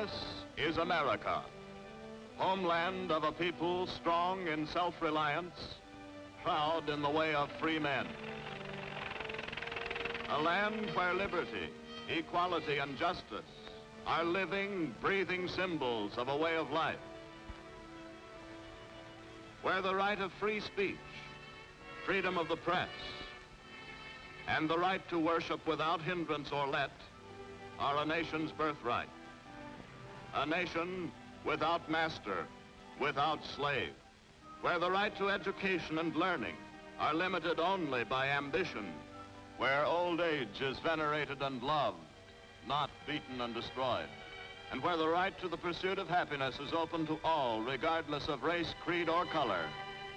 This is America, homeland of a people strong in self-reliance, proud in the way of free men. A land where liberty, equality, and justice are living, breathing symbols of a way of life. Where the right of free speech, freedom of the press, and the right to worship without hindrance or let are a nation's birthright. A nation without master, without slave. Where the right to education and learning are limited only by ambition. Where old age is venerated and loved, not beaten and destroyed. And where the right to the pursuit of happiness is open to all, regardless of race, creed, or color.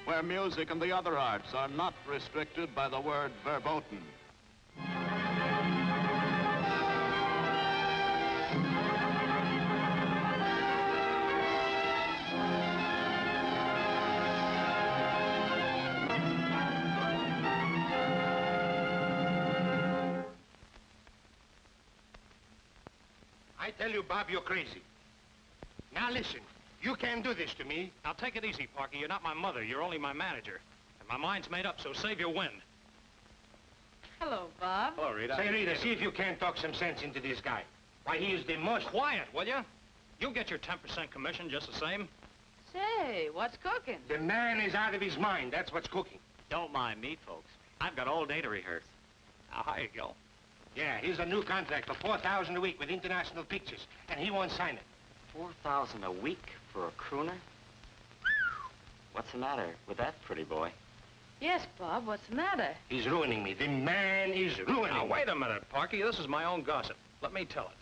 Where music and the other arts are not restricted by the word verboten. I tell you, Bob, you're crazy. Now listen, you can't do this to me. Now take it easy, Parky. You're not my mother. You're only my manager. And my mind's made up, so save your wind. Hello, Bob. Hello, Rita. Say, Rita, see if you can't talk some sense into this guy. Why, he is the most... Quiet, will you? You'll get your 10% commission just the same. Say, what's cooking? The man is out of his mind. That's what's cooking. Don't mind me, folks. I've got all day to rehearse. Now, hiya, Gil. Yeah, here's a new contract for $4,000 a week with International Pictures, and he won't sign it. $4,000 a week for a crooner? What's the matter with that pretty boy? Yes, Bob, what's the matter? He's ruining me. The man is ruining Now, me. wait a minute, Parky. This is my own gossip. Let me tell it.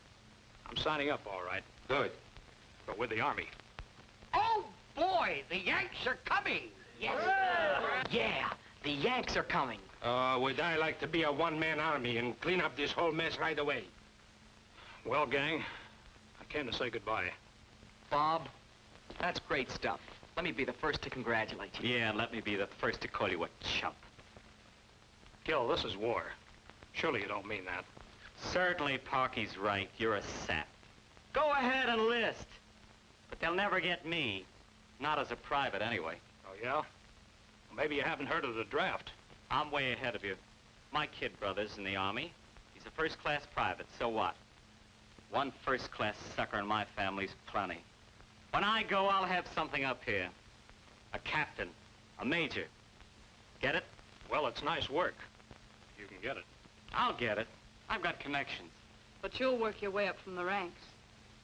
I'm signing up, all right. Good. But with the Army. Oh, boy, the Yanks are coming. Yes. Yeah, the Yanks are coming. Would I like to be a one-man army and clean up this whole mess right away? Well, gang, I came to say goodbye. Bob, that's great stuff. Let me be the first to congratulate you. Yeah, let me be the first to call you a chump. Gil, this is war. Surely you don't mean that. Certainly, Parky's right. You're a sap. Go ahead and enlist. But they'll never get me. Not as a private, anyway. Oh, yeah? Well, maybe you haven't heard of the draft. I'm way ahead of you. My kid brother's in the Army. He's a first-class private, so what? One first-class sucker in my family's plenty. When I go, I'll have something up here. A captain, a major. Get it? Well, it's nice work. You can get it. I'll get it. I've got connections. But you'll work your way up from the ranks.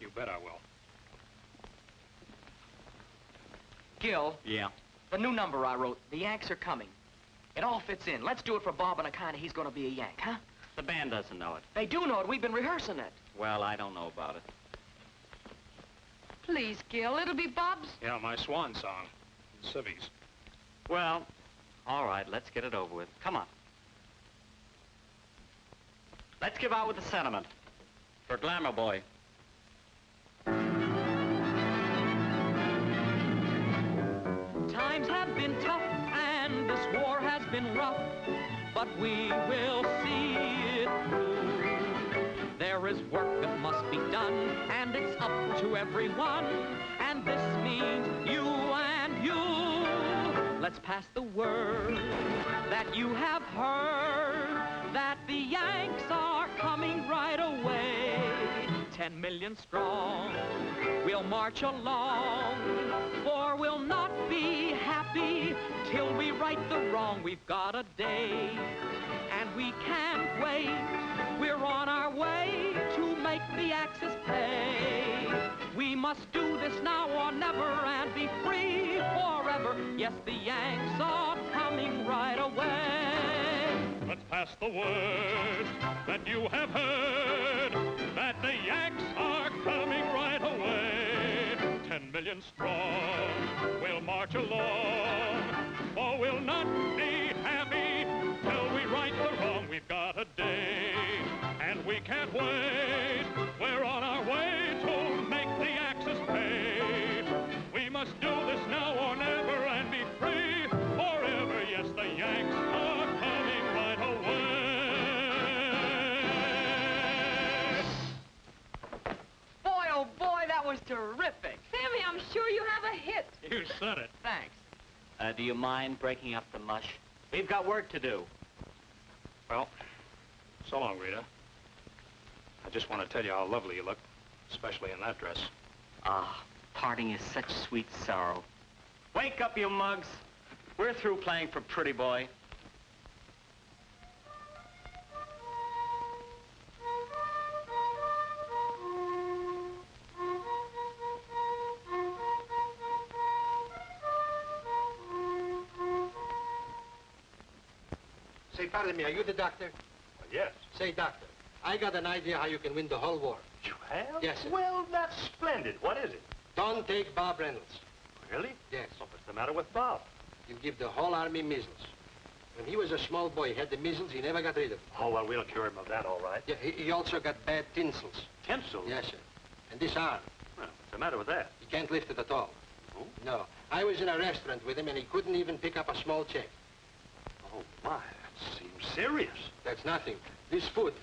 You bet I will. Gil, Yeah. the new number I wrote, the Yanks are coming. It all fits in. Let's do it for Bob on account of he's going to be a Yank, huh? The band doesn't know it. They do know it. We've been rehearsing it. Well, I don't know about it. Please, Gil, it'll be Bob's. Yeah, my swan song. Civvies. Well, all right, let's get it over with. Come on. Let's give out with the sentiment. For Glamour Boy. Times have been tough and this war has been rough, but we will see it through. There is work that must be done, and it's up to everyone, and this means you and you. Let's pass the word that you have heard, that the Yanks are coming right away. 10 million strong, we'll march along, for we'll not be happy till we right the wrong. We've got a day, and we can't wait. We're on our way to make the Axis pay. We must do this now or never and be free forever. Yes, the Yanks are coming right away. Let's pass the word that you have heard, that the Yanks are coming right away. 10 million strong, we'll march along, for we'll not be happy till we right the wrong. We've got a day, and we can't wait. We're on our way to make the Axis pay. We must do this now or never and be free forever. Yes, the Yanks are coming right away. Boy, oh boy, that said it. Thanks. Do you mind breaking up the mush? We've got work to do. Well, so long, Rita. I just want to tell you how lovely you look, especially in that dress. Ah, parting is such sweet sorrow. Wake up, you mugs. We're through playing for Pretty Boy. Say, pardon me, are you the doctor? Well, yes. Say, doctor, I got an idea how you can win the whole war. You have? Yes, sir. Well, that's splendid. What is it? Don't take Bob Reynolds. Really? Yes. Well, what's the matter with Bob? You give the whole army measles. When he was a small boy, he had the measles, he never got rid of them. Oh, well, we'll cure him of that, all right. Yeah, he also got bad tinsels. Tinsel? Yes, sir. And this arm, Well, what's the matter with that? he can't lift it at all. Oh? No. I was in a restaurant with him, and he couldn't even pick up a small check. Oh, my, that seems serious. That's nothing. This food,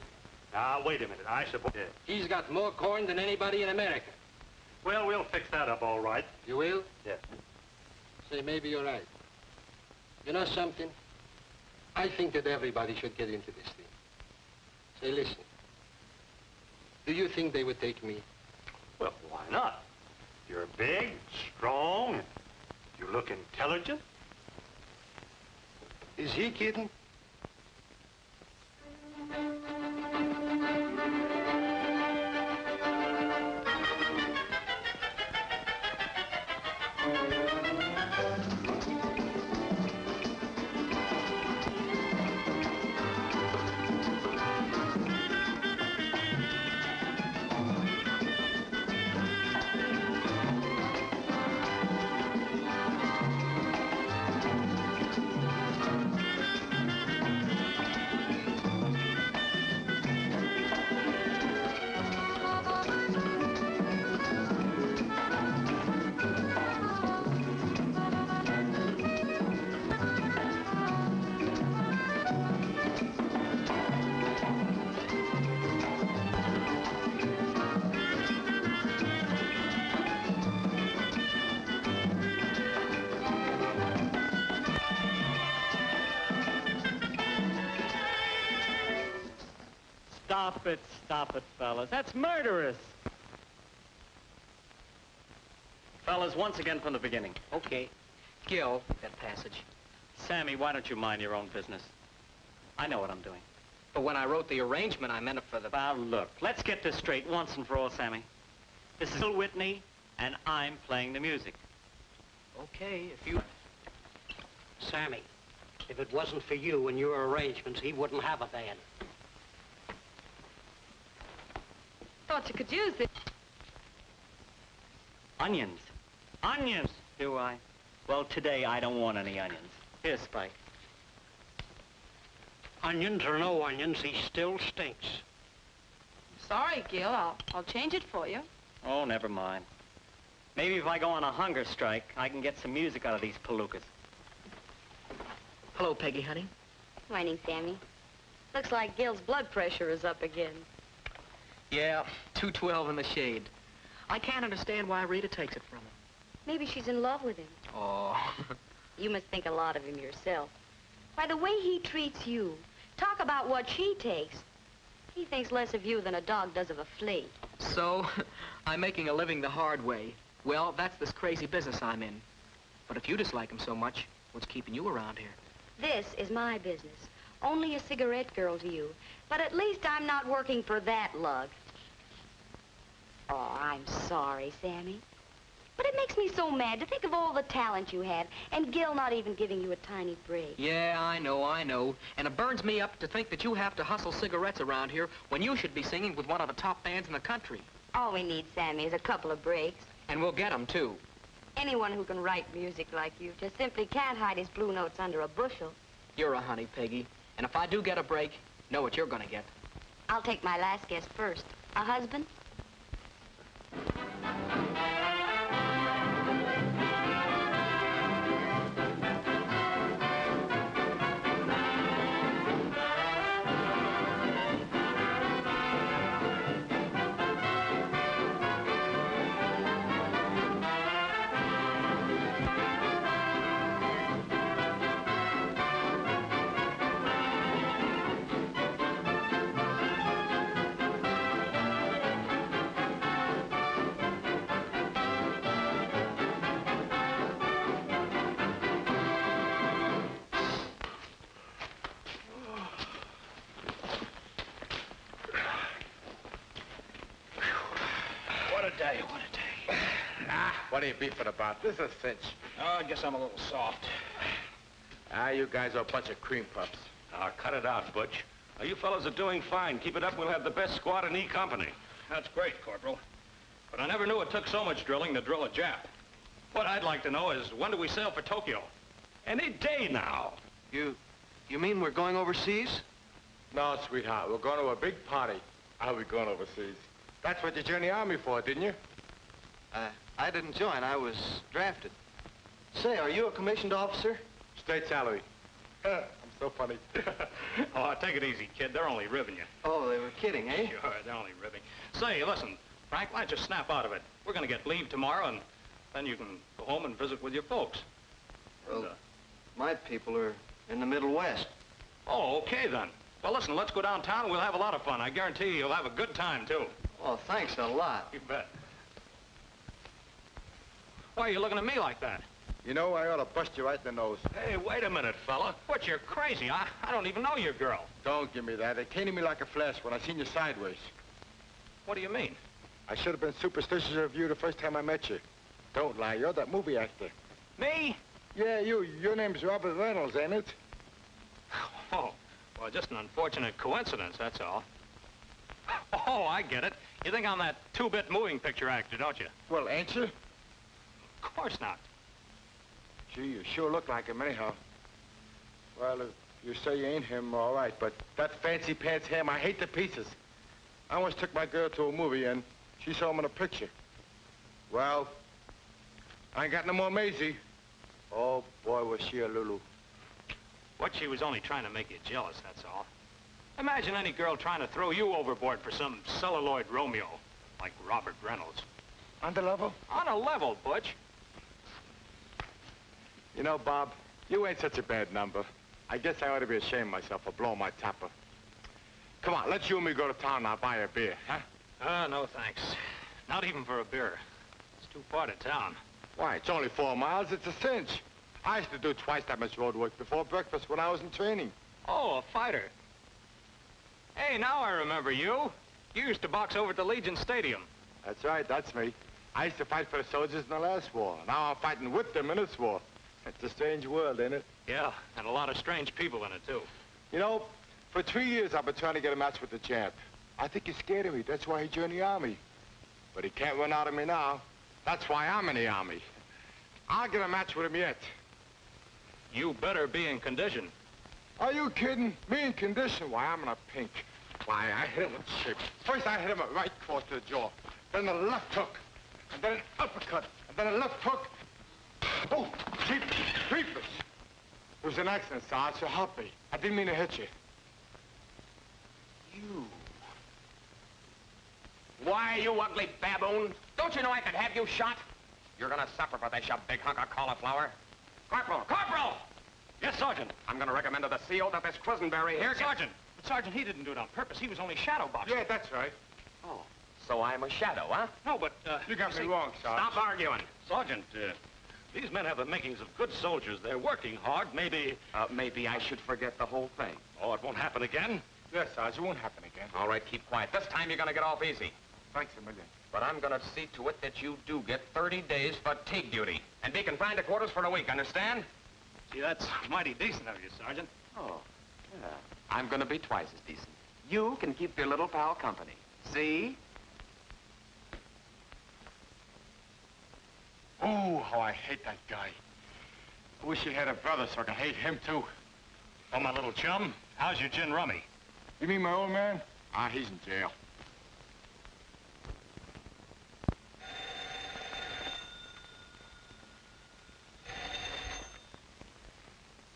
Now, wait a minute. I suppose... Yeah. he's got more corn than anybody in America. Well, we'll fix that up, all right. You will? Yes. Say, maybe you're right. You know something? I think that everybody should get into this thing. Say, listen. Do you think they would take me? Well, why not? You're big, strong, you look intelligent. Is he kidding? Stop it, fellas. That's murderous. Fellas, once again from the beginning. Okay. Gil, that passage. Sammy, why don't you mind your own business? I know what I'm doing. But when I wrote the arrangement, I meant it for the... Well, look, let's get this straight once and for all, Sammy. This is Bill Whitney, and I'm playing the music. Okay, if you... Sammy, if it wasn't for you and your arrangements, he wouldn't have a band. Thought you could use it. Onions. Onions, do I? Well, today I don't want any onions. Here, Spike. Onions or no onions, he still stinks. Sorry, Gil. I'll change it for you. Oh, never mind. Maybe if I go on a hunger strike, I can get some music out of these palookas. Hello, Peggy, honey. Morning, Sammy. Looks like Gil's blood pressure is up again. Yeah, 212 in the shade. I can't understand why Rita takes it from him. Maybe she's in love with him. Oh. You must think a lot of him yourself. By the way he treats you, talk about what she takes. He thinks less of you than a dog does of a flea. So, I'm making a living the hard way. Well, that's this crazy business I'm in. But if you dislike him so much, what's keeping you around here? This is my business. Only a cigarette girl to you. But at least I'm not working for that lug. Oh, I'm sorry, Sammy. But it makes me so mad to think of all the talent you have, and Gil not even giving you a tiny break. Yeah, I know. And it burns me up to think that you have to hustle cigarettes around here when you should be singing with one of the top bands in the country. All we need, Sammy, is a couple of breaks. And we'll get them, too. Anyone who can write music like you just simply can't hide his blue notes under a bushel. You're a honey, Peggy. And if I do get a break, know what you're gonna get. I'll take my last guess first. A husband? What are you beefing about? This is a cinch. Oh, I guess I'm a little soft. You guys are a bunch of cream puffs. Cut it out, Butch. You fellas are doing fine. Keep it up, we'll have the best squad in E Company. That's great, Corporal. But I never knew it took so much drilling to drill a Jap. What I'd like to know is, when do we sail for Tokyo? Any day now. You mean we're going overseas? No, sweetheart. We're going to a big party. Are we going overseas? That's what you joined the Army for, didn't you? I didn't join. I was drafted. Say, are you a commissioned officer? State salary. I'm so funny. Oh, take it easy, kid. They're only ribbing you. Oh, they were kidding, eh? Sure, they're only ribbing. Say, listen, Frank, why don't you snap out of it? We're going to get leave tomorrow, and then you can go home and visit with your folks. Well, my people are in the Middle West. Oh, okay, then. Well, listen, let's go downtown and we'll have a lot of fun. I guarantee you'll have a good time, too. Oh, thanks a lot. You bet. Why are you looking at me like that? You know, I ought to bust you right in the nose. Hey, wait a minute, fella. What, you're crazy. I don't even know your girl. Don't give me that. It came to me like a flash when I seen you sideways. What do you mean? I should have been superstitious of you the first time I met you. Don't lie. You're that movie actor. Me? Yeah, you. Your name's Robert Reynolds, ain't it? Oh, well, just an unfortunate coincidence, that's all. Oh, I get it. You think I'm that two-bit moving picture actor, don't you? Well, ain't you? Of course not. Gee, you sure look like him anyhow. Well, if you say you ain't him, all right, but that fancy pants ham, I hate to pieces. I once took my girl to a movie, and she saw him in a picture. Well, I ain't got no more Maisie. Oh, boy, was she a Lulu. What, she was only trying to make you jealous, that's all. Imagine any girl trying to throw you overboard for some celluloid Romeo, like Robert Reynolds. On the level? On a level, Butch. You know, Bob, you ain't such a bad number. I guess I ought to be ashamed of myself for blowing my topper. Come on, let's you and me go to town and I'll buy a beer, huh? No thanks. Not even for a beer. It's too far to town. Why, it's only 4 miles. It's a cinch. I used to do twice that much road work before breakfast when I was in training. Oh, a fighter. Hey, now I remember you. You used to box over at the Legion Stadium. That's right, that's me. I used to fight for the soldiers in the last war. Now I'm fighting with them in this war. It's a strange world, ain't it? Yeah, and a lot of strange people in it, too. You know, for 3 years I've been trying to get a match with the champ. I think he's scared of me. That's why he joined the Army. But he can't run out of me now. That's why I'm in the Army. I'll get a match with him yet. You better be in condition. Are you kidding? Me in condition? Why, I'm in a pink. Why, I hit him with shape. First I hit him a right cross to the jaw. Then a left hook. And then an uppercut. And then a left hook. Oh, jeepers. It was an accident, Sarge, so help me. I didn't mean to hit you. You. Why, you ugly baboon? Don't you know I could have you shot? You're gonna suffer for this, you big hunk of cauliflower. Corporal! Corporal! Yes, Sergeant. I'm gonna recommend to the CO that this Quisenberry here... Sergeant! But, Sergeant, he didn't do it on purpose. He was only shadow boxing. Yeah, that's right. Oh, so I'm a shadow, huh? No, but, You got me wrong, Sarge. Stop arguing. Sergeant, these men have the makings of good soldiers. They're working hard. Maybe... Maybe I should forget the whole thing. Oh, it won't happen again? Yes, Sarge, it won't happen again. All right, keep quiet. This time you're gonna get off easy. Thanks a million. But I'm gonna see to it that you do get 30 days fatigue duty and be confined to quarters for a week, understand? Gee, that's mighty decent of you, Sergeant. Oh, yeah. I'm gonna be twice as decent. You can keep your little pal company. See? Oh, how I hate that guy. I wish he had a brother so I could hate him, too. Oh, my little chum, how's your gin rummy? You mean my old man? He's in jail.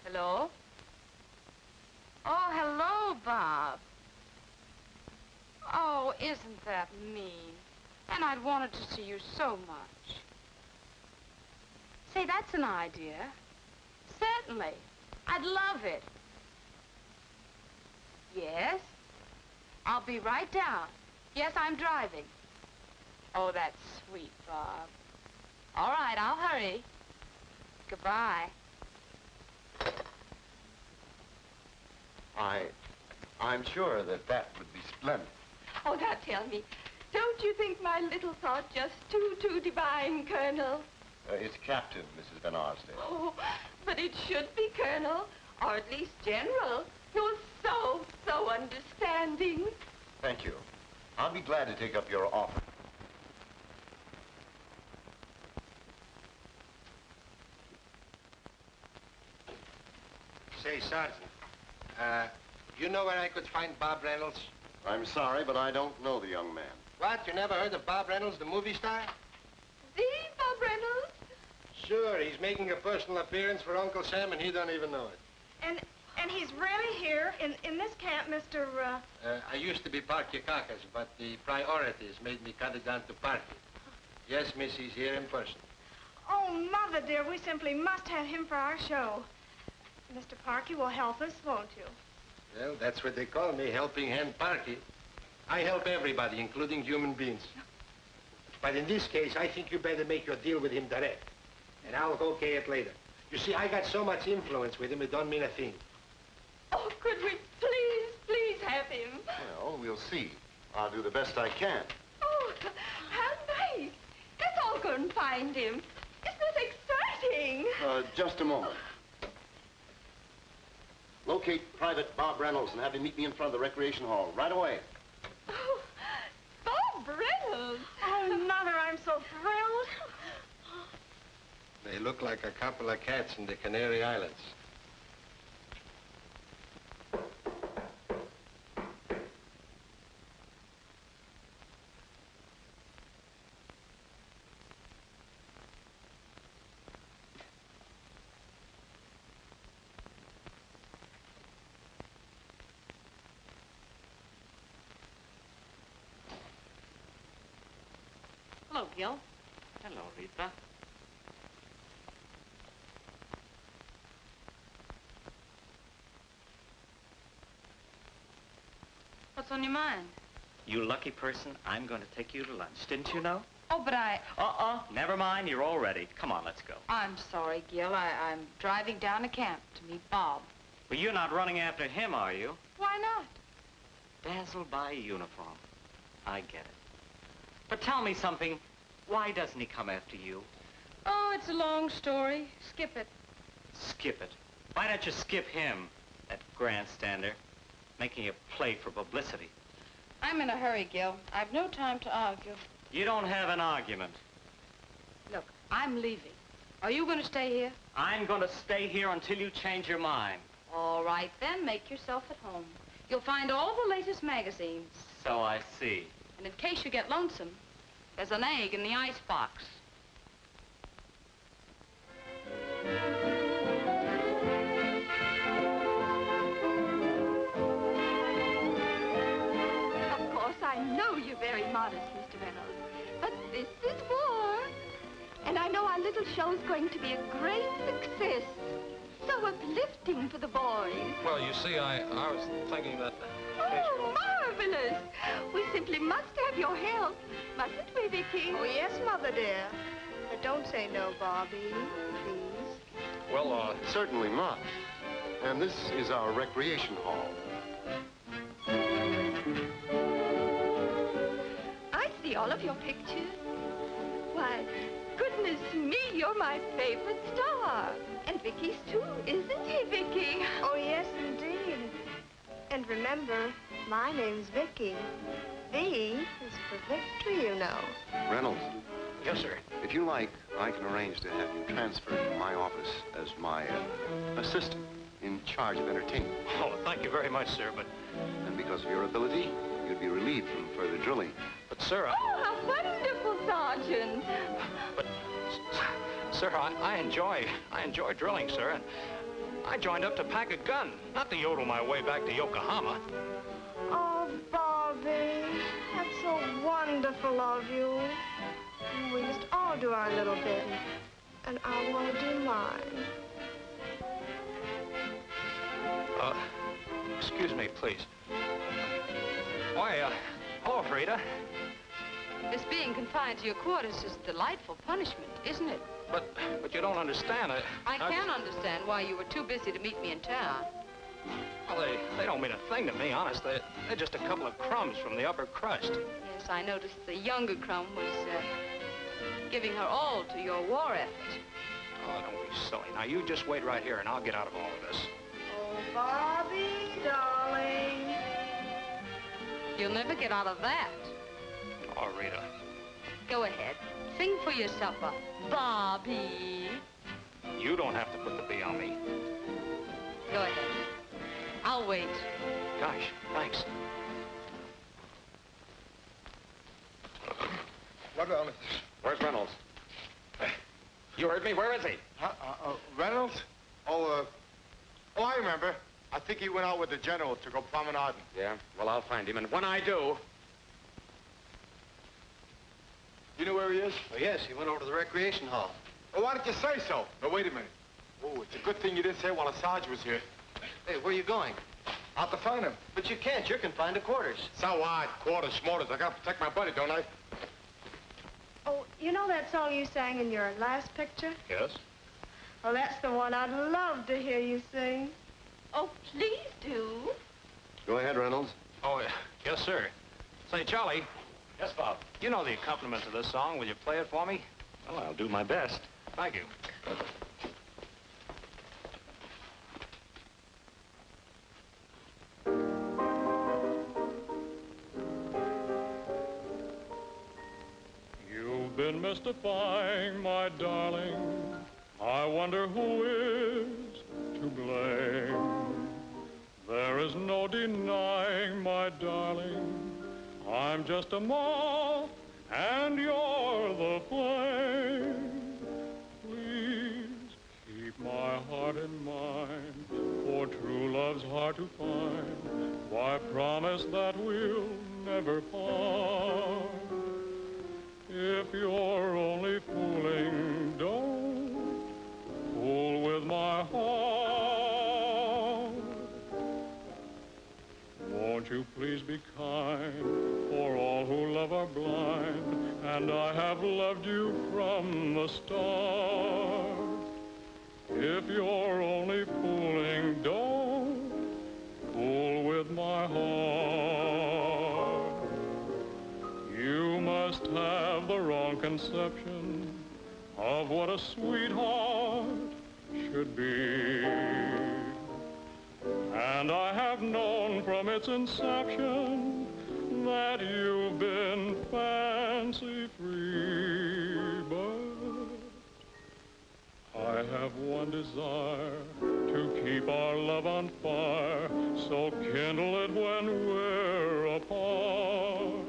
Hello? Oh, hello, Bob. Oh, isn't that mean? And I'd wanted to see you so much. Say, that's an idea. Certainly. I'd love it. Yes? I'll be right down. Yes, I'm driving. Oh, that's sweet, Bob. All right, I'll hurry. Goodbye. I'm sure that would be splendid. Oh, now tell me, Don't you think my little thought just too divine, Colonel? It's Captain, Mrs. Van Arsdale. Oh, but it should be Colonel, or at least General. You're so understanding. Thank you. I'll be glad to take up your offer. Say, Sergeant, you know where I could find Bob Reynolds? I'm sorry, but I don't know the young man. What? You never heard of Bob Reynolds, the movie star? The Bob Reynolds? Sure, he's making a personal appearance for Uncle Sam, and he don't even know it. And he's really here in this camp, Mr. I used to be Parky Caucus, but the priorities made me cut it down to Parky. Yes, miss, he's here in person. Oh, Mother dear, we simply must have him for our show. Mr. Parky will help us, won't you? Well, that's what they call me, helping hand Parky. I help everybody, including human beings. But in this case, I think you better make your deal with him direct. And I'll okay it later. You see, I got so much influence with him, it don't mean a thing. Oh, could we please have him? Well, we'll see. I'll do the best I can. Oh, how nice. Let's all go and find him. Isn't this exciting? Just a moment. Locate Private Bob Reynolds and have him meet me in front of the recreation hall right away. Oh, Bob Reynolds. Oh, Mother, I'm so thrilled. They look like a couple of cats in the Canary Islands. Hello, Gil. Hello, Rita. What's on your mind? You lucky person, I'm going to take you to lunch. Didn't you know? Oh, but Never mind. You're all ready. Come on, let's go. I'm sorry, Gil. I'm driving down to camp to meet Bob. Well, you're not running after him, are you? Why not? Dazzled by a uniform. I get it. But tell me something. Why doesn't he come after you? Oh, it's a long story. Skip it. Skip it. Why don't you skip him, that grandstander, making a play for publicity? I'm in a hurry, Gil. I've no time to argue. You don't have an argument. Look, I'm leaving. Are you going to stay here? I'm going to stay here until you change your mind. All right, then. Make yourself at home. You'll find all the latest magazines. So I see. And in case you get lonesome, there's an egg in the icebox. Of course, I know you're very modest, Mr. Reynolds, but this is war. And I know our little show's going to be a great success. So uplifting for the boys. Well, you see, I was thinking that... Oh, marvelous. We simply must have your help, mustn't we, Vicky? Oh, yes, Mother dear. But don't say no, Bobby, please. Well, certainly not. And this is our recreation hall. I see all of your pictures. Why, goodness me, you're my favorite star. And Vicky's too, isn't he, Vicky? Oh, yes, indeed. And remember, my name's Vicky. V is for victory, you know. Reynolds. Yes, sir. If you like, I can arrange to have you transferred to my office as my assistant in charge of entertainment. Oh, thank you very much, sir, but... And because of your ability, you'd be relieved from further drilling. But, sir, Oh, how wonderful, Sergeant. But, sir, I enjoy drilling, sir, and I joined up to pack a gun, not to yodel my way back to Yokohama. Oh, Bobby, that's so wonderful of you. We must all do our little bit, and I want to do mine. Excuse me, please. Why, hello, Frida. This being confined to your quarters is a delightful punishment, isn't it? But you don't understand. I can understand why you were too busy to meet me in town. Well, they don't mean a thing to me, honest. They're just a couple of crumbs from the upper crust. Yes, I noticed the younger crumb was giving her all to your war effort. Oh, don't be silly. Now, you just wait right here, and I'll get out of all of this. Oh, Bobby, darling. You'll never get out of that. Oh, Rita. Go ahead. Sing for yourself a Bobby. You don't have to put the B on me. Go ahead. I'll wait. Gosh, thanks. What, Where's Reynolds? You heard me. Where is he? Reynolds? Oh, I remember. I think he went out with the general to go promenading. Yeah? Well, I'll find him, and when I do... You know where he is? Oh, yes, he went over to the recreation hall. Well, why didn't you say so? No, wait a minute. Oh, it's a good thing you didn't say while Sarge was here. Hey, where are you going? Out to find him. But you can't. You're confined to quarters. So what? Quarters, schmorters. I gotta protect my buddy, don't I? Oh, you know that song you sang in your last picture? Yes? Well, that's the one I'd love to hear you sing. Oh, please do. Go ahead, Reynolds. Oh, yes, sir. Say, Charlie. Yes, Bob. You know the accompaniment to this song. Will you play it for me? Well, I'll do my best. Thank you. You've been mystifying, my darling. I wonder who is to blame. There is no denying, my darling, I'm just a moth and you're the flame. Please keep my heart in mind, for true love's hard to find. Why promise that we'll never part? If you're only fooling, don't fool with my heart. Won't you please be kind, for all who love are blind, and I have loved you from the start. If you're only fooling, don't fool with my heart. You must have the wrong conception of what a sweetheart should be. And I have known from its inception that you've been fancy-free. But I have one desire, to keep our love on fire, so kindle it when we're apart.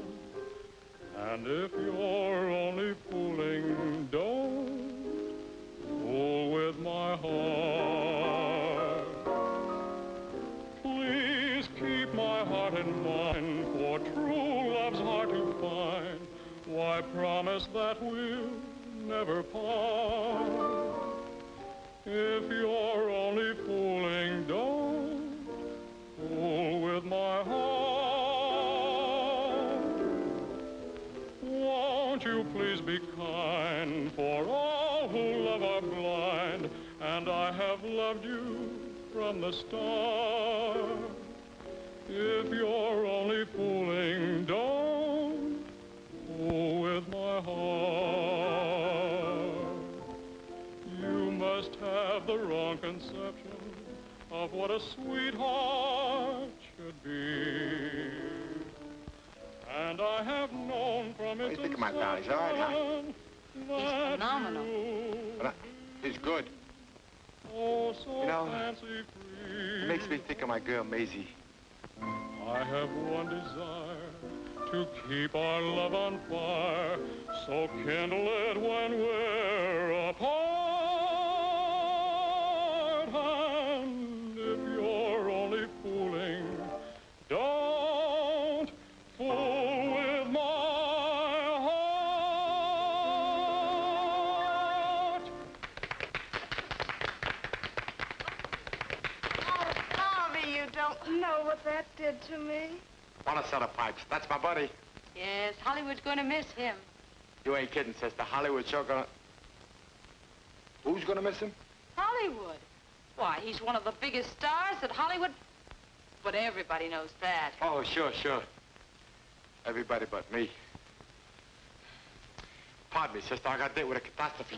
And if you're only fooling, don't fool with my heart. Please keep my heart in mind, for true love's hard to find. Why promise that we'll never part? If you're only fooling, don't fool with my heart. Won't you please be kind, for all who love are blind, and I have loved you from the start. If you're only fooling, don't fool with my heart. You must have the wrong conception of what a sweetheart should be. And I have known from its What do you think of my pal? He's all right, huh? He's phenomenal. But he's good. Oh, so You know, fancy-free. it makes me think of my girl, Maisie. I have one desire, to keep our love on fire, so kindle it when we're apart. And if you're only fooling, don't fool with my heart. Oh, Bobby, you don't know what that did to me. Want a set of pipes. That's my buddy. Yes, Hollywood's going to miss him. You ain't kidding, sister. Hollywood sure gonna... Who's gonna miss him? Hollywood. Why, he's one of the biggest stars that Hollywood... But everybody knows that. Oh, sure, sure. Everybody but me. Pardon me, sister. I got there with a catastrophe.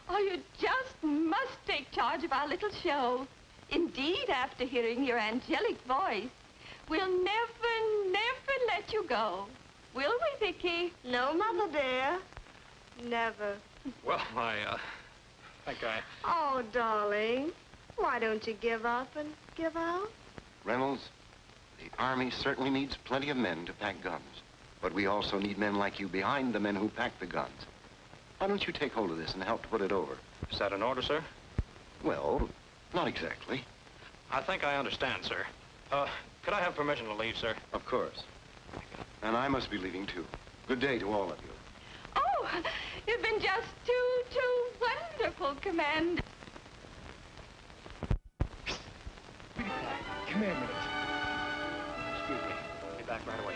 Oh, you just must take charge of our little show. Indeed, after hearing your angelic voice, we'll never let you go. Will we, Vicky? No, Mother dear. Never. Well, I think I... Oh, darling, why don't you give up and give out? Reynolds, the Army certainly needs plenty of men to pack guns. But we also need men like you behind the men who pack the guns. Why don't you take hold of this and help to put it over? Is that an order, sir? Well, not exactly. I think I understand, sir. Could I have permission to leave, sir? Of course. And I must be leaving, too. Good day to all of you. Oh, you've been just too wonderful, Commander. Come here a minute. Excuse me. Be back right away.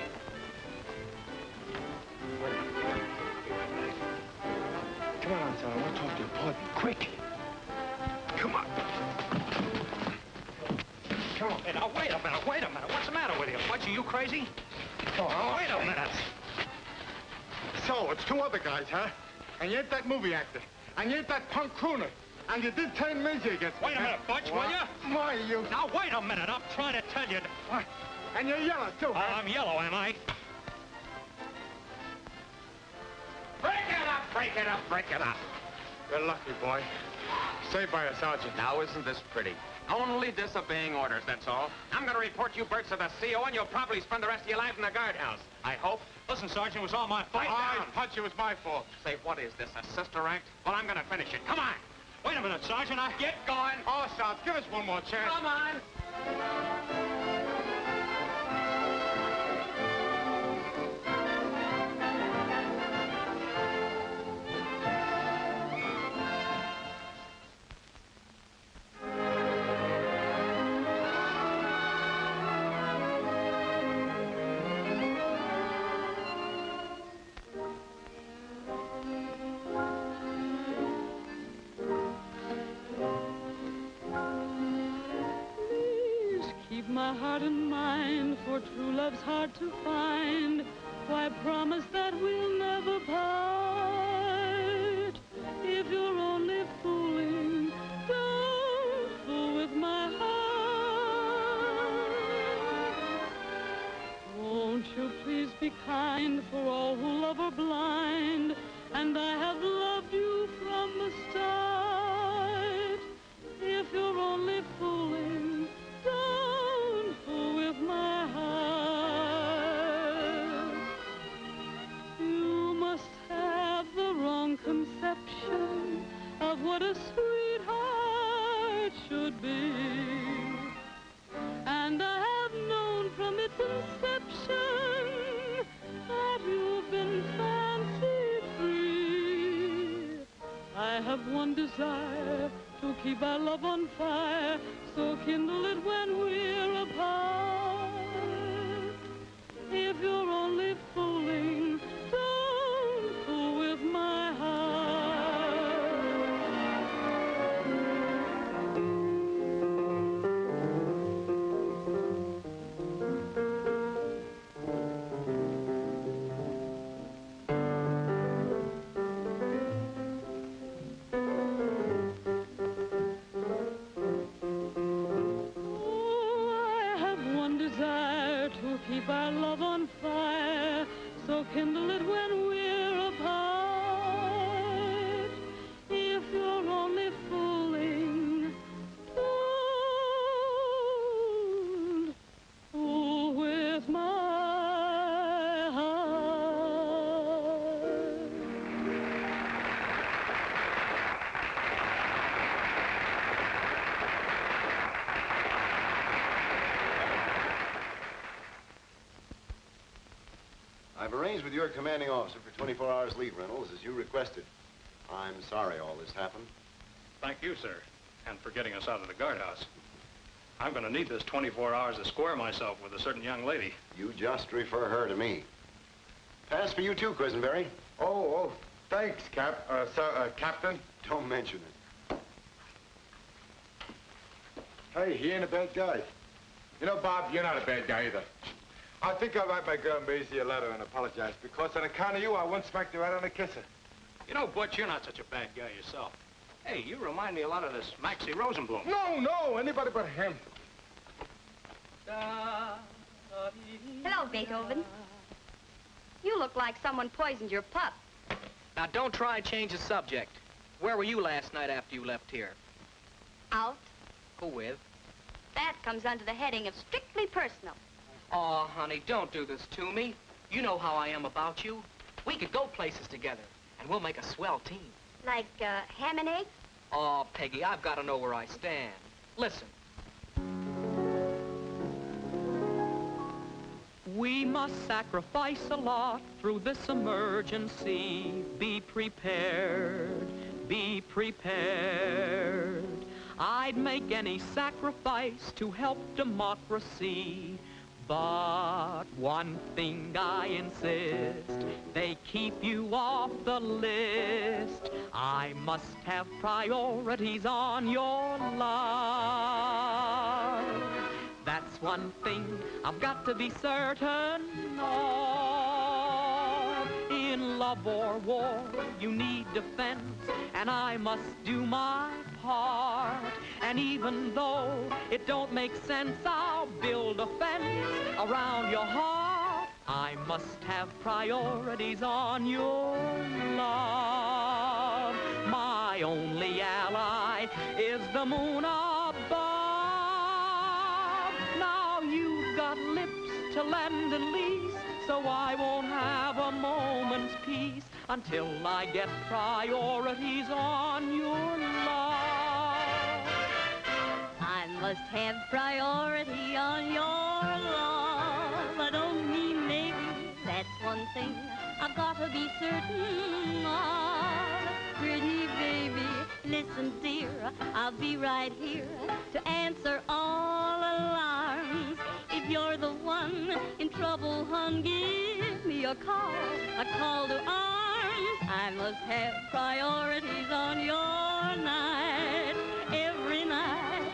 Come on, son. I want to talk to you. Pardon. Quick. Come on. Come on. Hey, now, wait a minute. What's the matter with you? What, are you crazy? Come on. Wait a minute. So, it's two other guys, huh? And you ain't that movie actor. And you ain't that punk crooner. And you did turn Minzy against me. Wait a minute, Butch, will you? Why, you... Now, wait a minute. I'm trying to tell you. What? And you're yellow, too, huh? I'm yellow, am I? Break it up, break it up, break it up. You're lucky, boy. Saved by a sergeant. Now, isn't this pretty? Only disobeying orders, that's all. I'm going to report you birds to the CO, and you'll probably spend the rest of your life in the guardhouse. I hope. Listen, Sergeant, it was all my fault. I punch you, it was my fault. Say, what is this, a sister act? Well, I'm going to finish it. Come on. Wait a minute, Sergeant. Get going. Oh, Sarge, give us one more chance. Come on. My heart and mind, for true love's hard to find. Why promise that we'll never part? If you're only fooling, don't fool with my heart. Won't you please be kind, for all who love are blind, and I have loved you from the start. If you're only fooling, don't fool with my heart. You must have the wrong conception of what a sweetheart should be. And I have known from its inception that you've been fancy-free. I have one desire, to keep our love on fire, so kindle it when we're apart. If you're only fooling, don't fool with my keep our love on fire, so kindle it when we're apart. If you're only fooling, don't fool with my I've arranged with your commanding officer for 24 hours leave, Reynolds, as you requested. I'm sorry all this happened. Thank you, sir, and for getting us out of the guardhouse. I'm going to need this 24 hours to square myself with a certain young lady. You just refer her to me. Pass for you too, Quisenberry. Oh, thanks, Captain. Don't mention it. Hey, he ain't a bad guy. You know, Bob, you're not a bad guy either. I think I'll write my girl Maisie a letter and apologize, because on account of you, I once smacked her right on the kisser. You know, Butch, you're not such a bad guy yourself. Hey, you remind me a lot of this Maxie Rosenblum. No, anybody but him. Hello, Beethoven. You look like someone poisoned your pup. Now, don't try and change the subject. Where were you last night after you left here? Out. Who with? That comes under the heading of strictly personal. Oh, honey, don't do this to me. You know how I am about you. We could go places together, and we'll make a swell team. Like, ham and eggs? Oh, Peggy, I've got to know where I stand. Listen. We must sacrifice a lot through this emergency. Be prepared, be prepared. I'd make any sacrifice to help democracy. But one thing I insist, they keep you off the list. I must have priorities on your love. That's one thing I've got to be certain of. In love or war, you need defense, and I must do my part. And even though it don't make sense, I'll build a fence around your heart. I must have priorities on your love. My only ally is the moon above. Now you've got lips to lend and lease, so I won't have a moment's peace until I get priorities on your love. I must have priority on your love. I don't mean maybe, that's one thing I've got to be certain of. Pretty baby, listen dear, I'll be right here to answer all alarms. If you're the one in trouble, hon, give me a call to arms. I must have priorities on your night, every night.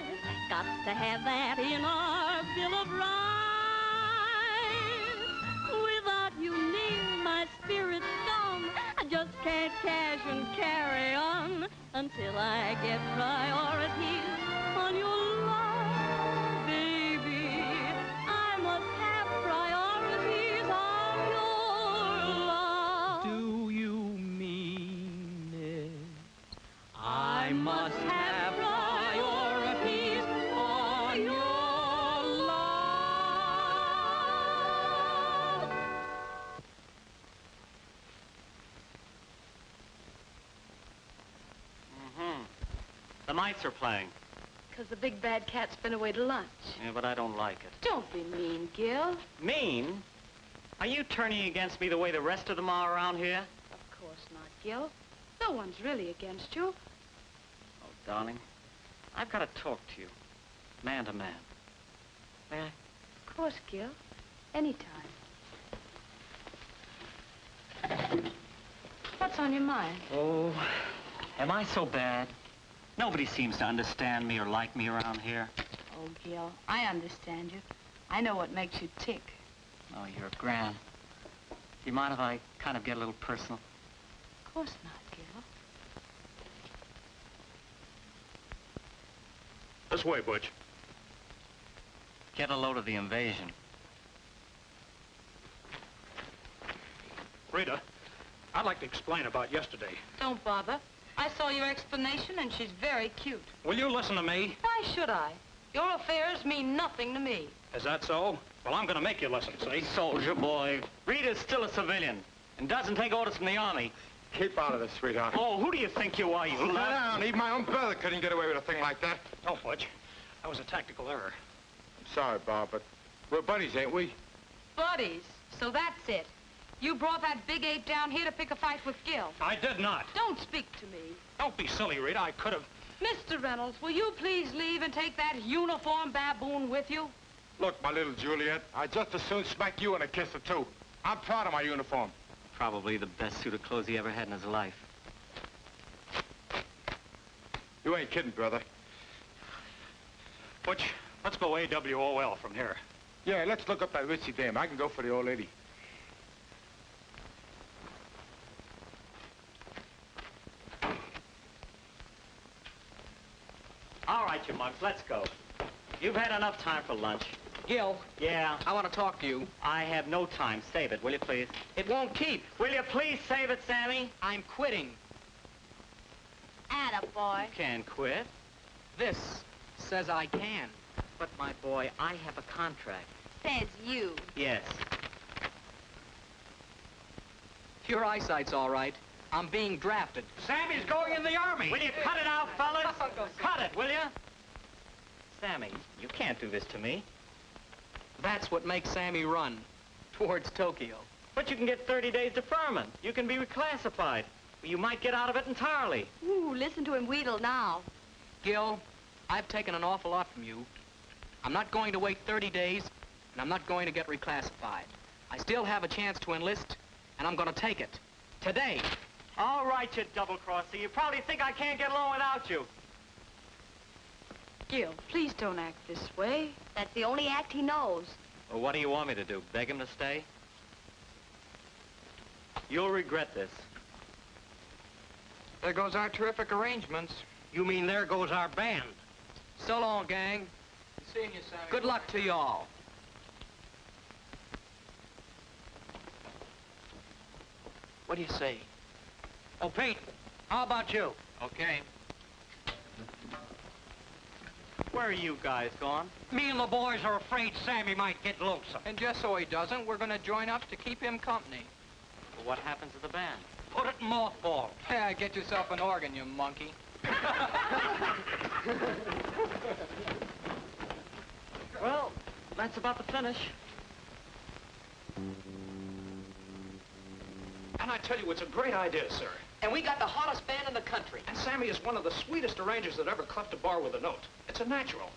Got to have that in our Bill of Rights. Without you near, my spirit's gone. I just can't cash and carry on until I get priorities on your love, baby. I must have priorities on your love. Do you mean it? I must have priorities on your love. The mice are playing. Because the big bad cat's been away to lunch. Yeah, but I don't like it. Don't be mean, Gil. Mean? Are you turning against me the way the rest of them are around here? Of course not, Gil. No one's really against you. Oh, darling, I've got to talk to you, man to man. May I? Of course, Gil. Anytime. What's on your mind? Oh, am I so bad? Nobody seems to understand me or like me around here. Oh, Gil, I understand you. I know what makes you tick. Oh, you're grand. Do you mind if I kind of get a little personal? Of course not, Gil. This way, Butch. Get a load of the invasion. Rita, I'd like to explain about yesterday. Don't bother. I saw your explanation, and she's very cute. Will you listen to me? Why should I? Your affairs mean nothing to me. Is that so? Well, I'm going to make you listen, see? Soldier boy. Rita's still a civilian and doesn't take orders from the Army. Keep out of this, sweetheart. Oh, who do you think you are, you Sit love? down. Even my own brother couldn't get away with a thing like that. No, Butch. That was a tactical error. I'm sorry, Bob, but we're buddies, ain't we? Buddies. So that's it. You brought that big ape down here to pick a fight with Gil. I did not. Don't speak to me. Don't be silly, Rita. I could have... Mr. Reynolds, will you please leave and take that uniform baboon with you? Look, my little Juliet, I'd just as soon smack you in a kiss or two. I'm proud of my uniform. Probably the best suit of clothes he ever had in his life. You ain't kidding, brother. Butch, let's go AWOL from here. Yeah, let's look up that ritzy dame. I can go for the old lady. All right, you mugs, let's go. You've had enough time for lunch. Gil. Yeah? I want to talk to you. I have no time. Save it, will you please? It won't keep. Will you please save it, Sammy? I'm quitting. Attaboy. You can't quit. This says I can. But, my boy, I have a contract. Says you. Yes. Your eyesight's all right. I'm being drafted. Sammy's going in the Army. Will you cut it out, fellas? Cut it, will you? Sammy, you can't do this to me. That's what makes Sammy run towards Tokyo. But you can get 30 days deferment. You can be reclassified. You might get out of it entirely. Ooh, listen to him wheedle now. Gil, I've taken an awful lot from you. I'm not going to wait 30 days, and I'm not going to get reclassified. I still have a chance to enlist, and I'm going to take it. Today. All right, you double-crosser. You probably think I can't get along without you. Gil, please don't act this way. That's the only act he knows. Well, what do you want me to do? Beg him to stay? You'll regret this. There goes our terrific arrangements. You mean there goes our band? So long, gang. Seeing you, Sammy. Good luck to you all. What do you say? Oh, Pete, how about you? Okay. Where are you guys gone? Me and the boys are afraid Sammy might get lonesome. And just so he doesn't, we're going to join up to keep him company. Well, what happens to the band? Put it in mothball. Yeah, get yourself an organ, you monkey. Well, that's about the finish. And I tell you, it's a great idea, sir. And we got the hottest band in the country. And Sammy is one of the sweetest arrangers that ever cleft a bar with a note. It's a natural.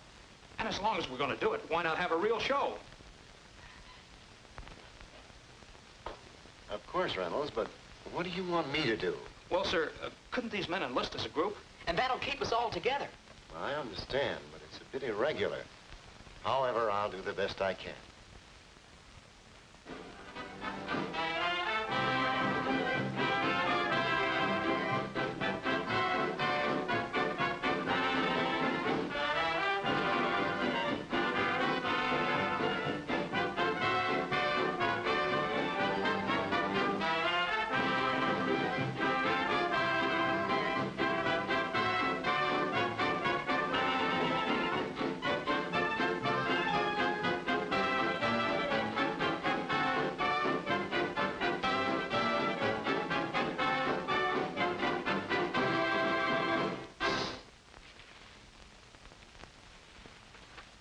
And as long as we're going to do it, why not have a real show? Of course, Reynolds, but what do you want me to do? Well, sir, couldn't these men enlist as a group? And that'll keep us all together. I understand, but it's a bit irregular. However, I'll do the best I can.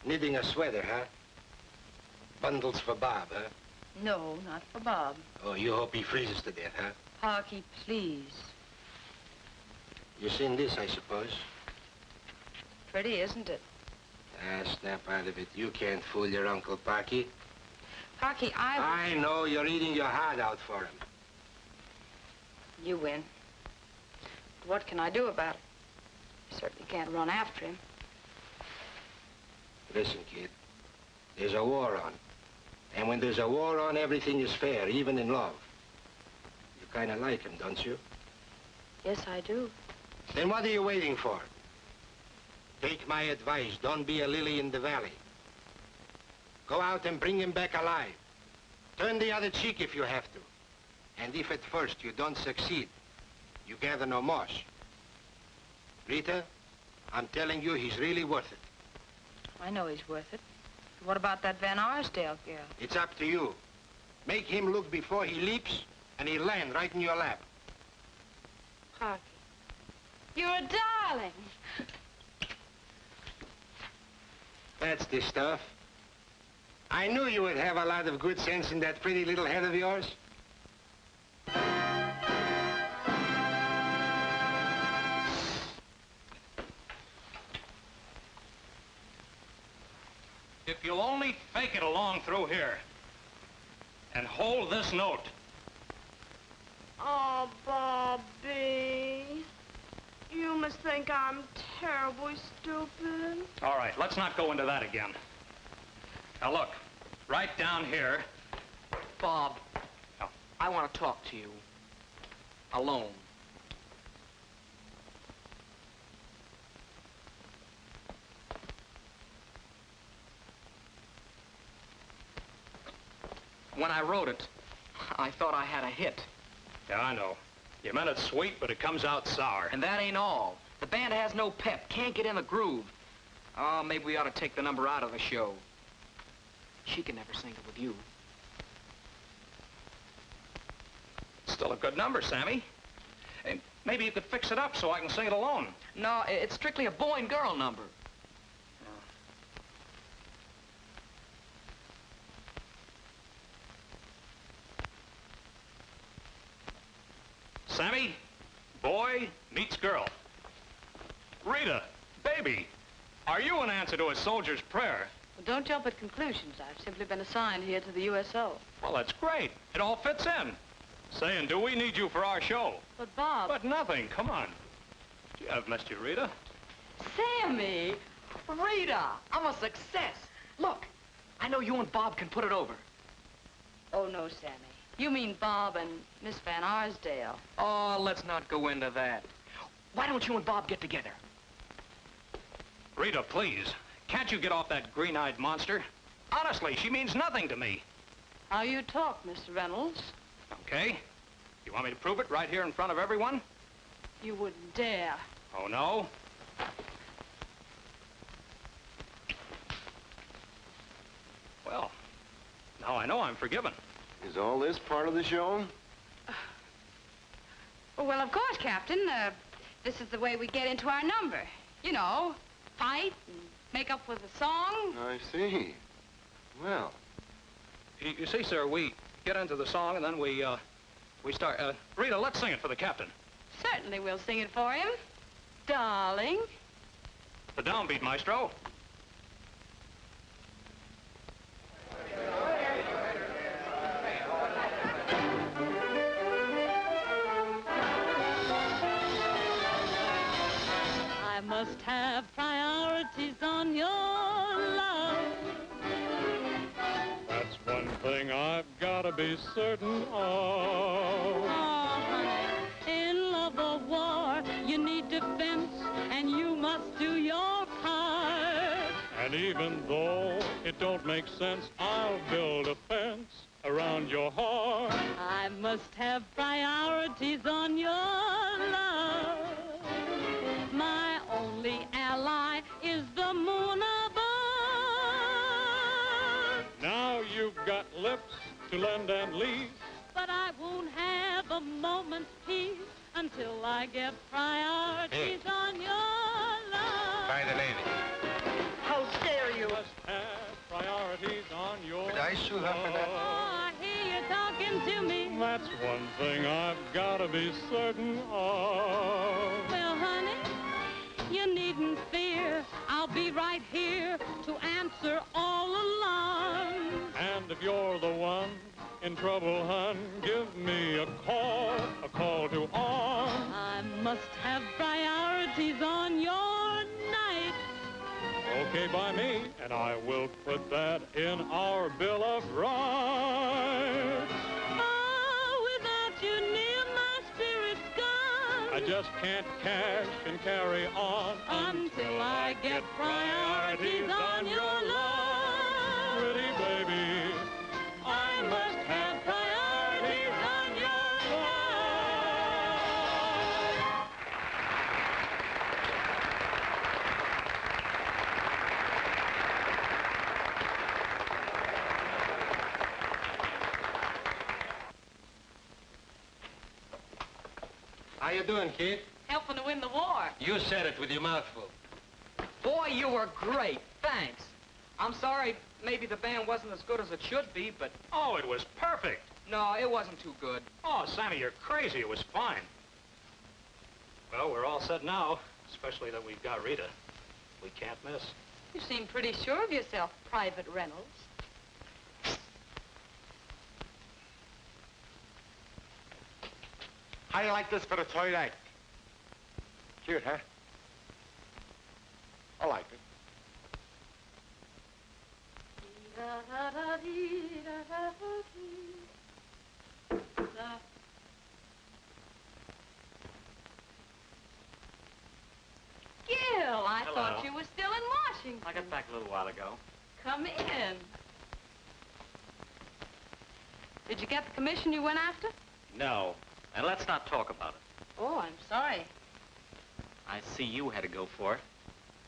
Knitting a sweater, huh? Bundles for Bob, huh? No, not for Bob. Oh, you hope he freezes to death, huh? Parky, please. You seen this, I suppose? Pretty, isn't it? Ah, snap out of it. You can't fool your Uncle Parky. Parky, I know you're eating your heart out for him. You win. But what can I do about it? I certainly can't run after him. Listen, kid. There's a war on. And when there's a war on, everything is fair, even in love. You kind of like him, don't you? Yes, I do. Then what are you waiting for? Take my advice. Don't be a lily in the valley. Go out and bring him back alive. Turn the other cheek if you have to. And if at first you don't succeed, you gather no moss. Rita, I'm telling you, he's really worth it. I know he's worth it. What about that Van Arsdale girl? It's up to you. Make him look before he leaps, and he'll land right in your lap. Parky, you're a darling. That's the stuff. I knew you would have a lot of good sense in that pretty little head of yours. If you'll only fake it along through here and hold this note. Oh, Bobby. You must think I'm terribly stupid. All right, let's not go into that again. Now look, right down here. Bob, I want to talk to you. Alone. When I wrote it, I thought I had a hit. Yeah, I know. You meant it sweet, but it comes out sour. And that ain't all. The band has no pep, can't get in the groove. Oh, maybe we ought to take the number out of the show. She can never sing it with you. Still a good number, Sammy. Hey, maybe you could fix it up so I can sing it alone. No, it's strictly a boy and girl number. Sammy, boy meets girl. Rita, baby, are you an answer to a soldier's prayer? Well, don't jump at conclusions. I've simply been assigned here to the USO. Well, that's great. It all fits in. Saying, do we need you for our show? But, Bob... But nothing. Come on. Gee, I've missed you, Rita. Sammy! Rita! I'm a success. Look, I know you and Bob can put it over. Oh, no, Sammy. You mean Bob and Miss Van Arsdale. Oh, let's not go into that. Why don't you and Bob get together? Rita, please. Can't you get off that green-eyed monster? Honestly, she means nothing to me. How you talk, Mr. Reynolds. Okay. You want me to prove it right here in front of everyone? You wouldn't dare. Oh, no? Well, now I know I'm forgiven. Is all this part of the show? Well, of course, Captain. This is the way we get into our number. You know, fight and make up with a song. I see. Well. You see, sir, we get into the song and then we start. Rita, let's sing it for the captain. Certainly we'll sing it for him. Darling. The downbeat, maestro. I must have priorities on your love. That's one thing I've got to be certain of. Oh, honey, in love or war, you need defense, and you must do your part. And even though it don't make sense, I'll build a fence around your heart. I must have priorities on your love. My only ally is the moon above. Now you've got lips to lend and leave. But I won't have a moment's peace until I get priorities on your love. By the lady. How dare you? Must have priorities on your Could I sue her for that? Oh, I hear you talking to me. That's one thing I've got to be certain of. Well, honey, you needn't fear. I'll be right here to answer all along. And if you're the one in trouble, hun, give me a call to arms. I must have priorities on your night. Okay by me, and I will put that in our Bill of Rights. Oh, without you near, my spirit's gone. I just can't cash and carry on Until I get priorities on your love. Pretty baby, I must have priorities on your How you doing, kid? Helping to win the war. You said it with your mouth full. Boy, you were great. Thanks. I'm sorry maybe the band wasn't as good as it should be, but... Oh, it was perfect. No, it wasn't too good. Oh, Sammy, you're crazy. It was fine. Well, we're all set now, especially that we've got Rita. We can't miss. You seem pretty sure of yourself, Private Reynolds. How do you like this for the third act? Cute, huh? I like it. Gil, I Hello. thought you were still in Washington. I got back a little while ago. Come in. Did you get the commission you went after? No. And let's not talk about it. Oh, I'm sorry. I see you had to go for it.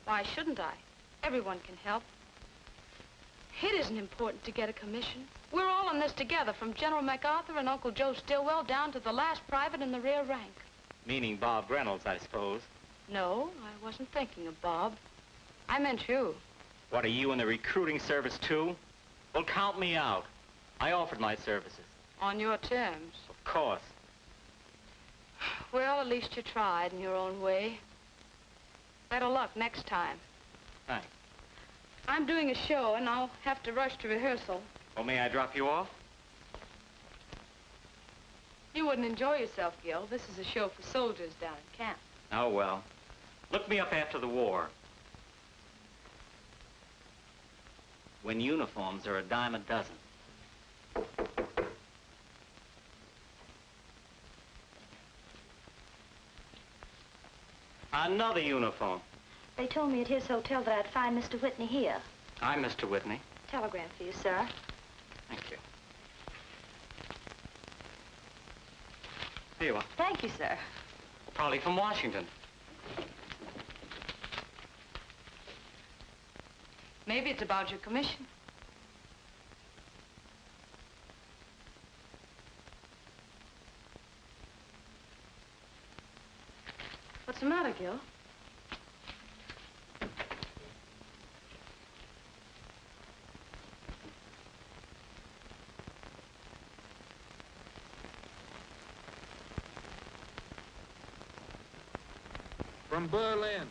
Why shouldn't I? Everyone can help. It isn't important to get a commission. We're all in this together, from General MacArthur and Uncle Joe Stillwell down to the last private in the rear rank. Meaning Bob Reynolds, I suppose. No, I wasn't thinking of Bob. I meant you. What, are you in the recruiting service, too? Well, count me out. I offered my services. On your terms. Of course. Well, at least you tried in your own way. Better luck next time. Thanks. I'm doing a show, and I'll have to rush to rehearsal. Well, may I drop you off? You wouldn't enjoy yourself, Gil. This is a show for soldiers down in camp. Oh, well. Look me up after the war. When uniforms are a dime a dozen. Another uniform. They told me at his hotel that I'd find Mr. Whitney here. I'm Mr. Whitney. Telegram for you, sir. Thank you. Here you are. Thank you, sir. Probably from Washington. Maybe it's about your commission. What's the matter, Gil? From Berlin,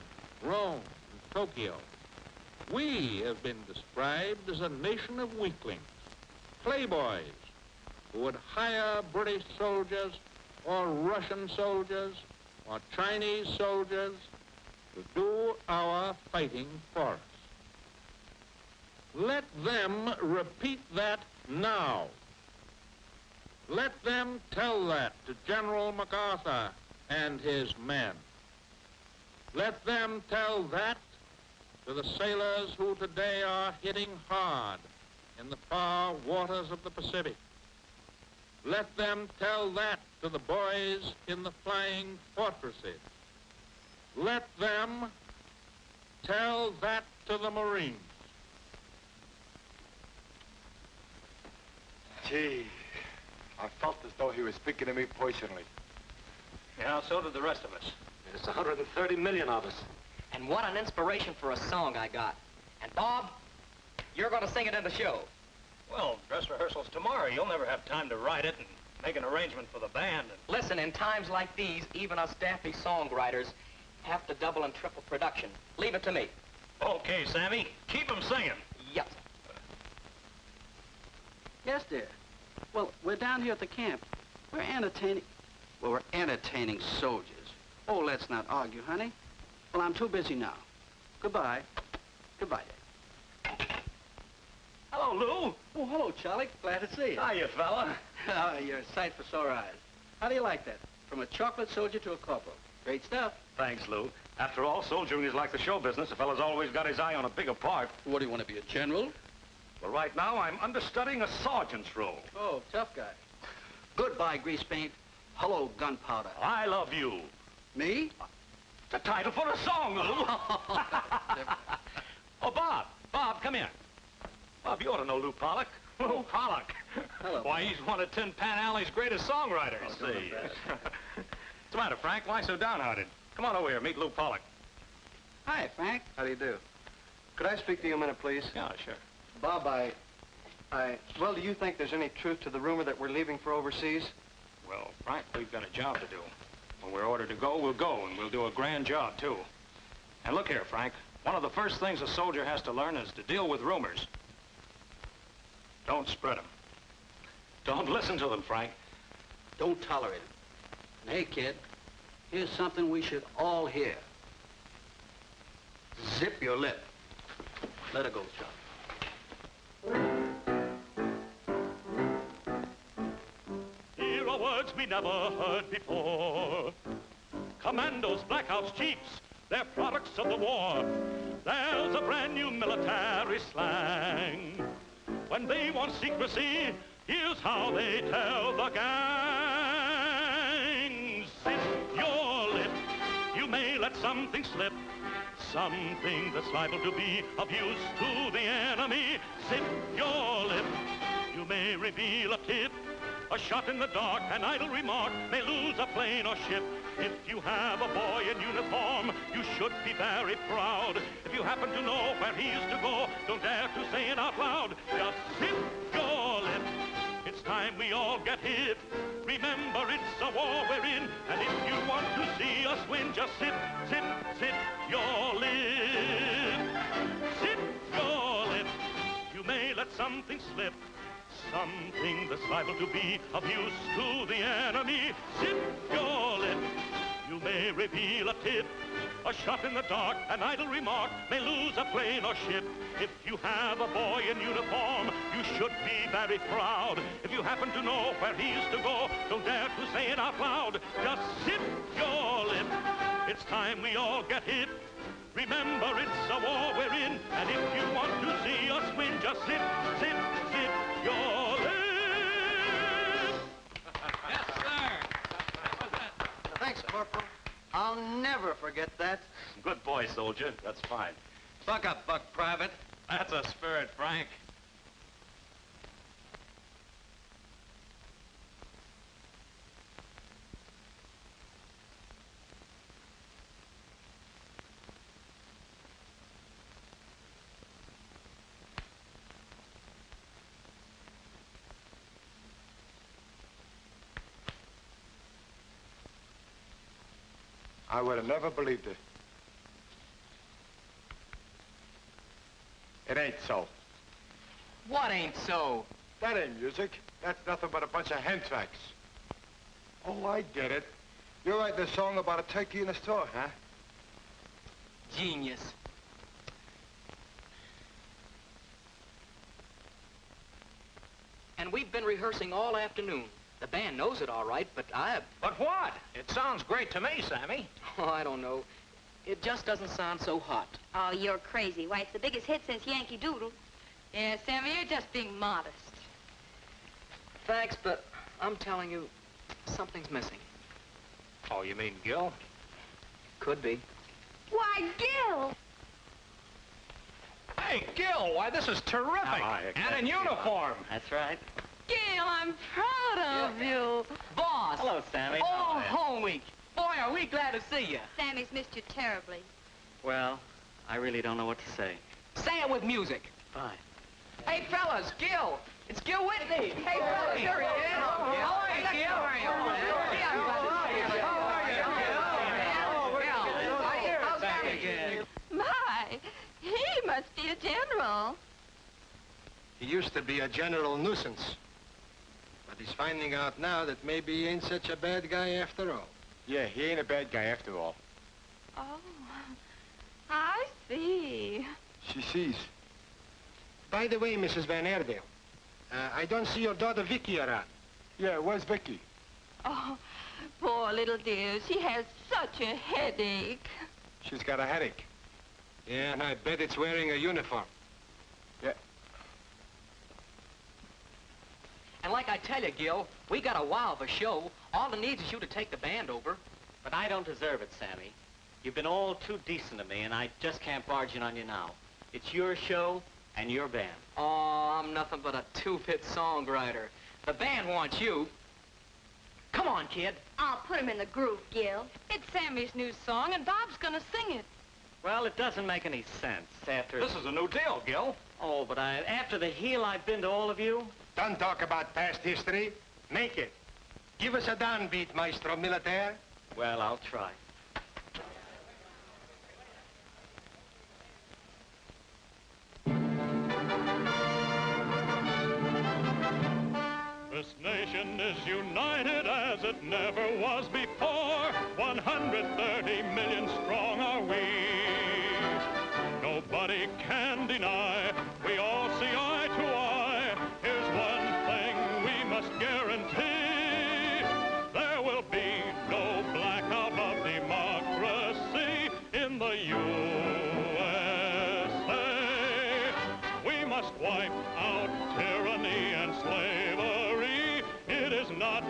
Rome, and Tokyo, we have been described as a nation of weaklings, playboys, who would hire British soldiers or Russian soldiers or Chinese soldiers to do our fighting for us. Let them repeat that now. Let them tell that to General MacArthur and his men. Let them tell that to the sailors who today are hitting hard in the far waters of the Pacific. Let them tell that to the boys in the flying fortresses. Let them tell that to the Marines. Gee, I felt as though he was speaking to me personally. Yeah, so did the rest of us. There's 130 million of us. And what an inspiration for a song I got. And Bob, you're going to sing it in the show. Well, dress rehearsal's tomorrow. You'll never have time to write it and make an arrangement for the band. Listen, in times like these, even us daffy songwriters have to double and triple production. Leave it to me. Okay, Sammy. Keep 'em singing. Yep. Yes, dear. Well, we're down here at the camp. We're entertaining... Well, we're entertaining soldiers. Oh, let's not argue, honey. Well, I'm too busy now. Goodbye. Goodbye, Dad. Hello, Lou. Oh, hello, Charlie. Glad to see you. Hiya, fella. Oh, you're a sight for sore eyes. How do you like that? From a chocolate soldier to a corporal. Great stuff. Thanks, Lou. After all, soldiering is like the show business. A fella's always got his eye on a bigger part. What, do you want to be a general? Well, right now, I'm understudying a sergeant's role. Oh, tough guy. Goodbye, grease paint. Hello, gunpowder. I love you. Me? The title for a song, Lou. Oh, Bob. Bob, come here. Bob, you ought to know Lou Pollock. Lou Pollock. Hello. Why, he's one of Tin Pan Alley's greatest songwriters. See. What's the matter, Frank? Why so downhearted? Come on over here. Meet Lou Pollock. Hi, Frank. How do you do? Could I speak to you a minute, please? Yeah, sure. Bob, well, do you think there's any truth to the rumor that we're leaving for overseas? Well, Frank, we've got a job to do. When we're ordered to go, we'll go, and we'll do a grand job, too. And look here, Frank. One of the first things a soldier has to learn is to deal with rumors. Don't spread them. Don't listen to them, Frank. Don't tolerate it. And hey, kid, Here's something we should all hear. Zip your lip. Let it go, John. Here are words we never heard before. Commandos, blackouts, chiefs, they're products of the war. There's a brand new military slang. When they want secrecy, here's how they tell the gang. Zip your lip, you may let something slip. Something that's liable to be of use to the enemy. Zip your lip, you may reveal a tip. A shot in the dark, an idle remark may lose a plane or ship. If you have a boy in uniform, you should be very proud. If you happen to know where he is to go, don't dare to say it out loud. Just zip your lip. It's time we all get hit. Remember, it's a war we're in, and if you want to see us win, just zip, zip, zip your lip. Zip your lip. You may let something slip. Something that's liable to be of use to the enemy. Zip your lip. You may reveal a tip. A shot in the dark, an idle remark may lose a plane or ship. If you have a boy in uniform, you should be very proud. If you happen to know where he's to go, don't dare to say it out loud. Just zip your lip. It's time we all get hit. Remember, it's a war we're in, and if you want to see us win, just zip, zip, zip your lip. Yes, sir. Thanks, Corporal. I'll never forget that. Good boy, soldier. That's fine. Buck up, Buck Private. That's a spirit, Frank. I would have never believed it. It ain't so. What ain't so? That ain't music. That's nothing but a bunch of hen tracks. Oh, I get it. You're writing a song about a turkey in a store, huh? Genius. And we've been rehearsing all afternoon. The band knows it all right, but But what? It sounds great to me, Sammy. Oh, I don't know. It just doesn't sound so hot. Oh, you're crazy. Why, it's the biggest hit since Yankee Doodle. Yeah, Sammy, you're just being modest. Thanks, but I'm telling you, something's missing. Oh, you mean Gil? Could be. Why, Gil! Hey, Gil, why, this is terrific. And in uniform. That's right. Gil, I'm proud of you. Boss! Hello, Sammy. Oh, home week. Boy, are we glad to see you. Sammy's missed you terribly. Well, I really don't know what to say. Say it with music. Fine. Hey, fellas, Gil. It's Gil Whitney. Hey, fellas, there he is. How are you, Gil? My, he must be a general. He used to be a general nuisance. But he's finding out now that maybe he ain't such a bad guy after all. Yeah, he ain't a bad guy after all. Oh, I see. She sees. By the way, Mrs. Van Airedale, I don't see your daughter Vicky around. Yeah, where's Vicky? Oh, poor little dear. She has such a headache. She's got a headache. Yeah, and I bet it's wearing a uniform. Yeah. And like I tell you, Gil, we got a wow of a show. All it needs is you to take the band over. But I don't deserve it, Sammy. You've been all too decent to me, and I just can't barge in on you now. It's your show and your band. Oh, I'm nothing but a two-bit songwriter. The band wants you. Come on, kid. I'll put him in the groove, Gil. It's Sammy's new song, and Bob's gonna sing it. Well, it doesn't make any sense after... This is a new deal, Gil. Oh, but after the heel I've been to all of you... Don't talk about past history. Make it. Give us a downbeat, Maestro Militaire. Well, I'll try. This nation is united as it never was before. 130 million strong are we. Nobody can deny, we all see eye to eye. Here's one thing we must guarantee. There will be no blackout of democracy in the USA. We must wipe out tyranny and slavery. It is not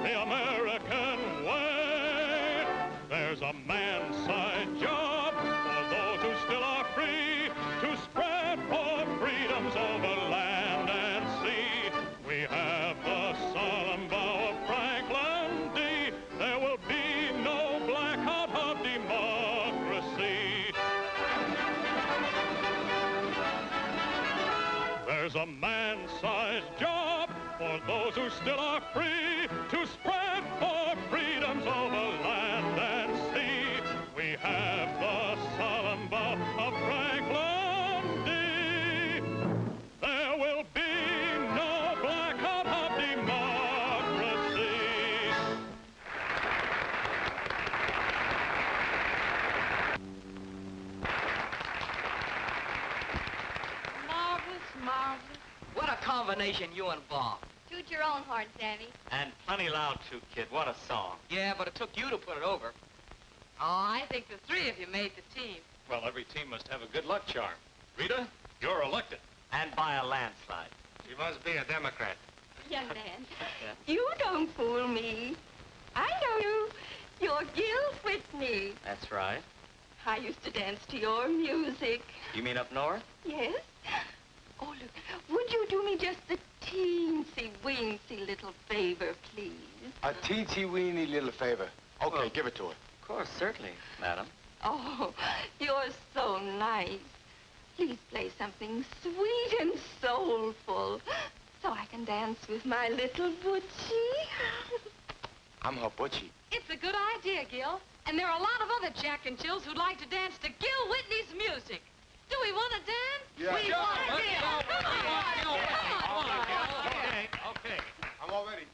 the American way. There's a man-side job for those who still are free to spread for freedoms over land and sea. We have the solemn vow of Franklin D. There will be no blackout of democracy. There's a man-sized job for those who still are free to spread for freedoms over land and sea. We have the solemn vow of Franklin D. There will be no blackout of democracy. Marvelous, marvelous. What a combination, you and Bob. Toot your own horn, Sammy. And plenty loud, too, kid. What a song. Yeah, but it took you to put it over. Oh, I think the three of you made the team. Well, every team must have a good luck charm. Rita, you're elected. And by a landslide. She must be a Democrat. Young man, you don't fool me. I know you. You're Gil Whitney. That's right. I used to dance to your music. You mean up north? Yes? Oh, look, would you do me just the teensy-weensy little favor, please? A teensy-weeny little favor. Okay, give it to her. Of course, certainly, madam. Oh, you're so nice. Please play something sweet and soulful so I can dance with my little Butchie. I'm her butchie. It's a good idea, Gil. And there are a lot of other Jack and Jills who'd like to dance to Gil Whitney's music. Do we want to dance? Yeah. We Sure, want to let's dance. go. Come on, Come on, Gil. Okay. I'm all ready.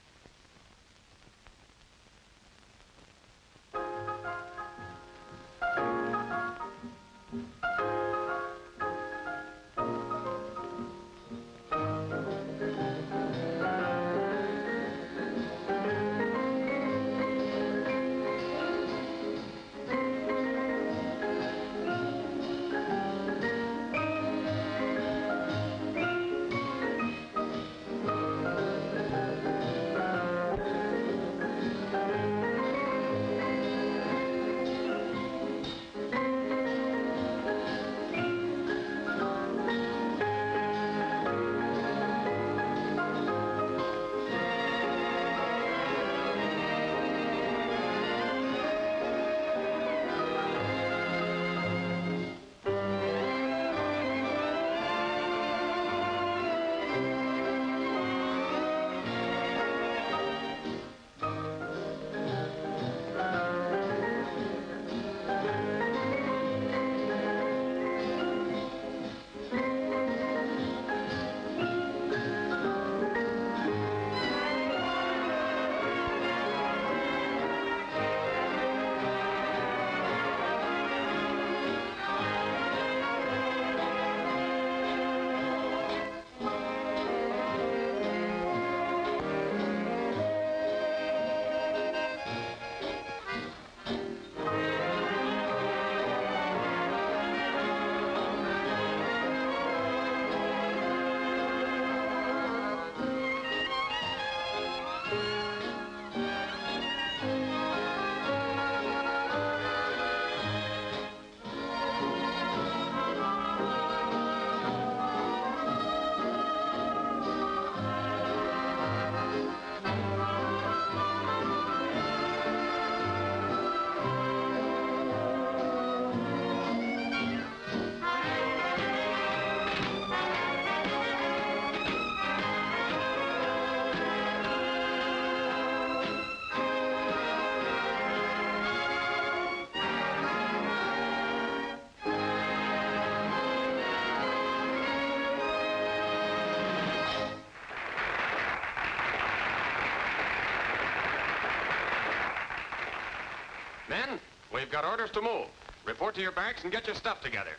Men, we've got orders to move. Report to your barracks and get your stuff together.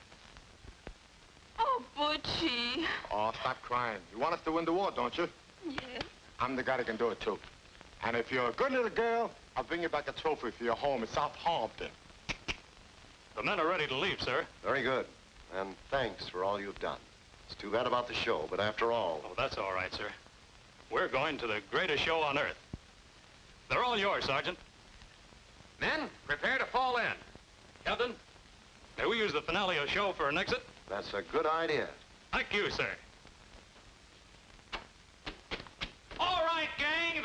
Oh, Butchie. Oh, stop crying. You want us to win the war, don't you? Yes. I'm the guy that can do it, too. And if you're a good little girl, I'll bring you back a trophy for your home in Southampton. The men are ready to leave, sir. Very good. And thanks for all you've done. It's too bad about the show, but after all... Oh, that's all right, sir. We're going to the greatest show on earth. They're all yours, Sergeant. Men, prepare to fall in. Captain, may we use the finale of the show for an exit? That's a good idea. Thank you, sir. All right, gang,